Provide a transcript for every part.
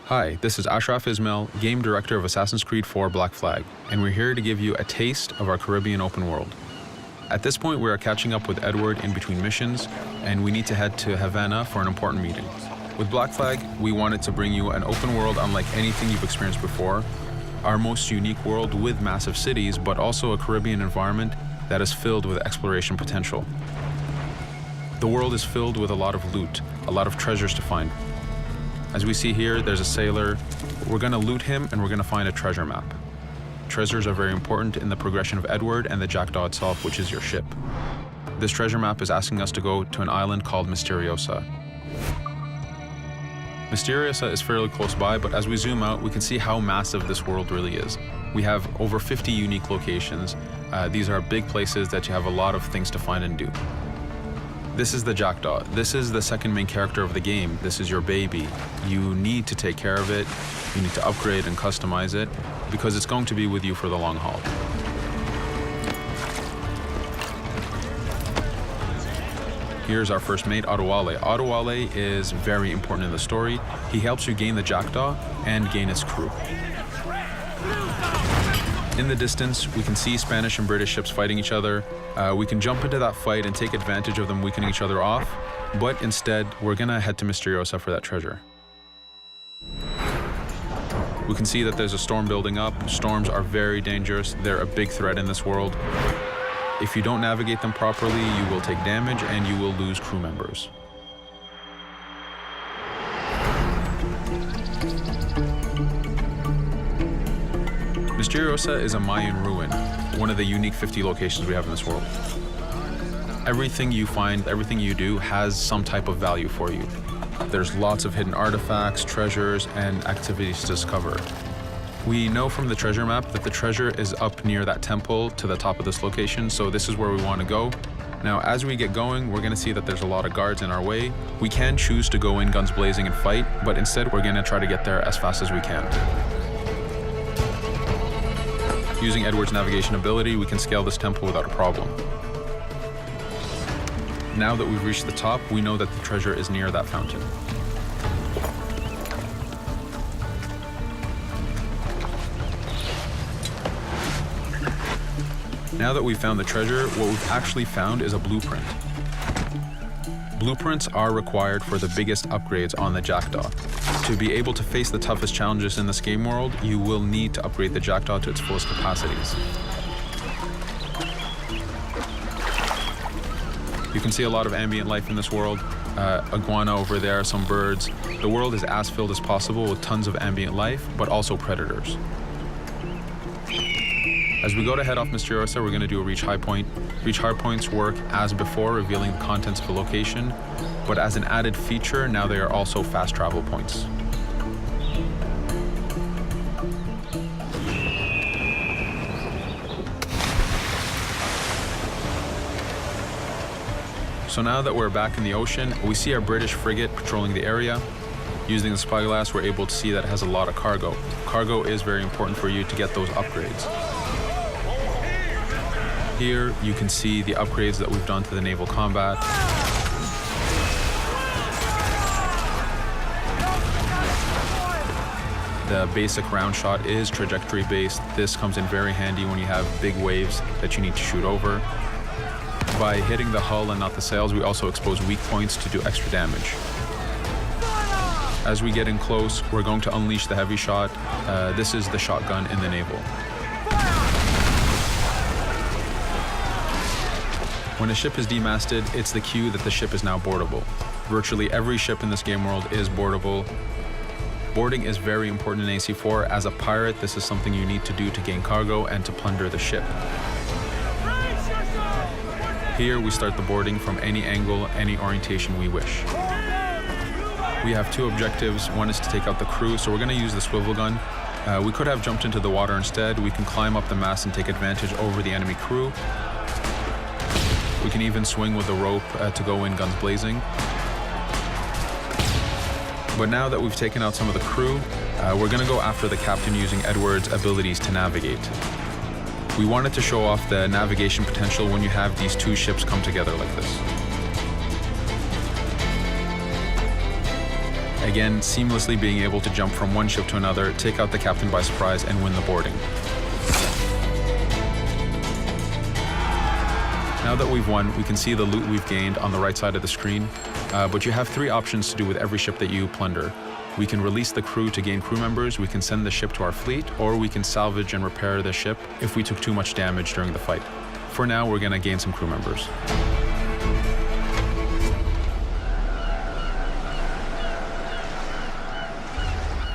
Hi, this is Ashraf Ismail, Game Director of Assassin's Creed 4 Black Flag, and we're here to give you a taste of our Caribbean open world. At this point, we are catching up with Edward in between missions, and we need to head to Havana for an important meeting. With Black Flag, we wanted to bring you an open world unlike anything you've experienced before, our most unique world with massive cities, but also a Caribbean environment that is filled with exploration potential. The world is filled with a lot of loot, a lot of treasures to find. As we see here, there's a sailor. We're gonna loot him and we're gonna find a treasure map. Treasures are very important in the progression of Edward and the Jackdaw itself, which is your ship. This treasure map is asking us to go to an island called Mysteriosa. Mysteriosa is fairly close by, but as we zoom out, we can see how massive this world really is. We have over 50 unique locations. These are big places that you have a lot of things to find and do. This is the Jackdaw. This is the second main character of the game. This is your baby. You need to take care of it. You need to upgrade and customize it because it's going to be with you for the long haul. Here's our first mate, Adewale. Adewale is very important in the story. He helps you gain the Jackdaw and gain its crew. In the distance, we can see Spanish and British ships fighting each other. We can jump into that fight and take advantage of them weakening each other off, but instead, we're gonna head to Mysteriosa for that treasure. We can see that there's a storm building up. Storms are very dangerous. They're a big threat in this world. If you don't navigate them properly, you will take damage and you will lose crew members. Mysteriosa is a Mayan ruin, one of the unique 50 locations we have in this world. Everything you find, everything you do has some type of value for you. There's lots of hidden artifacts, treasures, and activities to discover. We know from the treasure map that the treasure is up near that temple to the top of this location, so this is where we want to go. Now, as we get going, we're going to see that there's a lot of guards in our way. We can choose to go in guns blazing and fight, but instead we're going to try to get there as fast as we can. Using Edward's navigation ability, we can scale this temple without a problem. Now that we've reached the top, we know that the treasure is near that fountain. Now that we've found the treasure, what we've actually found is a blueprint. Blueprints are required for the biggest upgrades on the Jackdaw. To be able to face the toughest challenges in this game world, you will need to upgrade the Jackdaw to its fullest capacities. You can see a lot of ambient life in this world. Iguana over there, some birds. The world is as filled as possible with tons of ambient life, but also predators. As we go to head off Mysteriosa, we're going to do a reach high point. Reach high points work as before, revealing the contents of a location, but as an added feature, now they are also fast travel points. So now that we're back in the ocean, we see our British frigate patrolling the area. Using the spyglass, we're able to see that it has a lot of cargo. Cargo is very important for you to get those upgrades. Here, you can see the upgrades that we've done to the naval combat. The basic round shot is trajectory based. This comes in very handy when you have big waves that you need to shoot over. By hitting the hull and not the sails, we also expose weak points to do extra damage. As we get in close, we're going to unleash the heavy shot. This is the shotgun in the naval. When a ship is demasted, it's the cue that the ship is now boardable. Virtually every ship in this game world is boardable. Boarding is very important in AC4. As a pirate, this is something you need to do to gain cargo and to plunder the ship. Here, we start the boarding from any angle, any orientation we wish. We have two objectives. One is to take out the crew, so we're going to use the swivel gun. We could have jumped into the water instead. We can climb up the mast and take advantage over the enemy crew. We can even swing with the rope to go in guns blazing. But now that we've taken out some of the crew, we're going to go after the captain using Edward's abilities to navigate. We wanted to show off the navigation potential when you have these two ships come together like this. Again, seamlessly being able to jump from one ship to another, take out the captain by surprise, and win the boarding. Now that we've won, we can see the loot we've gained on the right side of the screen, but you have 3 options to do with every ship that you plunder. We can release the crew to gain crew members, we can send the ship to our fleet, or we can salvage and repair the ship if we took too much damage during the fight. For now, we're going to gain some crew members.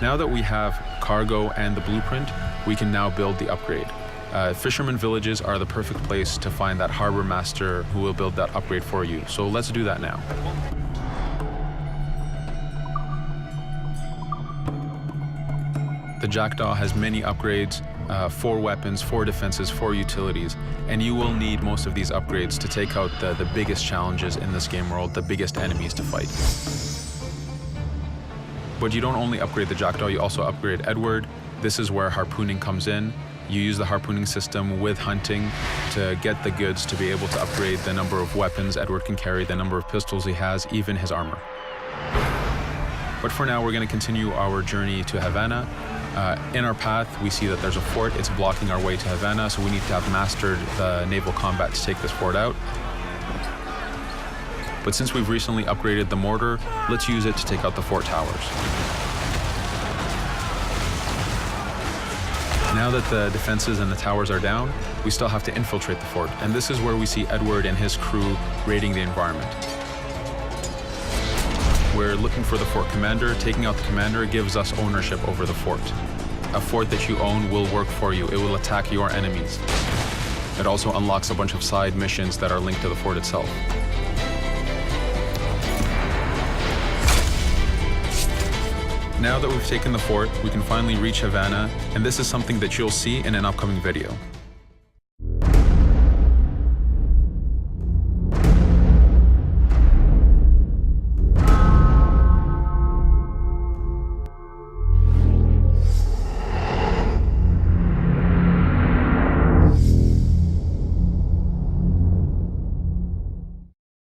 Now that we have cargo and the blueprint, we can now build the upgrade. Fisherman villages are the perfect place to find that harbor master who will build that upgrade for you. So let's do that now. The Jackdaw has many upgrades, 4 weapons, 4 defenses, 4 utilities, and you will need most of these upgrades to take out the biggest challenges in this game world, the biggest enemies to fight. But you don't only upgrade the Jackdaw, you also upgrade Edward. This is where harpooning comes in. You use the harpooning system with hunting to get the goods to be able to upgrade the number of weapons Edward can carry, the number of pistols he has, even his armor. But for now, we're going to continue our journey to Havana. In our path, we see that there's a fort. It's blocking our way to Havana, so we need to have mastered the naval combat to take this fort out. But since we've recently upgraded the mortar, let's use it to take out the fort towers. Now that the defenses and the towers are down, we still have to infiltrate the fort, and this is where we see Edward and his crew raiding the environment. We're looking for the fort commander. Taking out the commander gives us ownership over the fort. A fort that you own will work for you. It will attack your enemies. It also unlocks a bunch of side missions that are linked to the fort itself. Now that we've taken the fort, we can finally reach Havana, and this is something that you'll see in an upcoming video.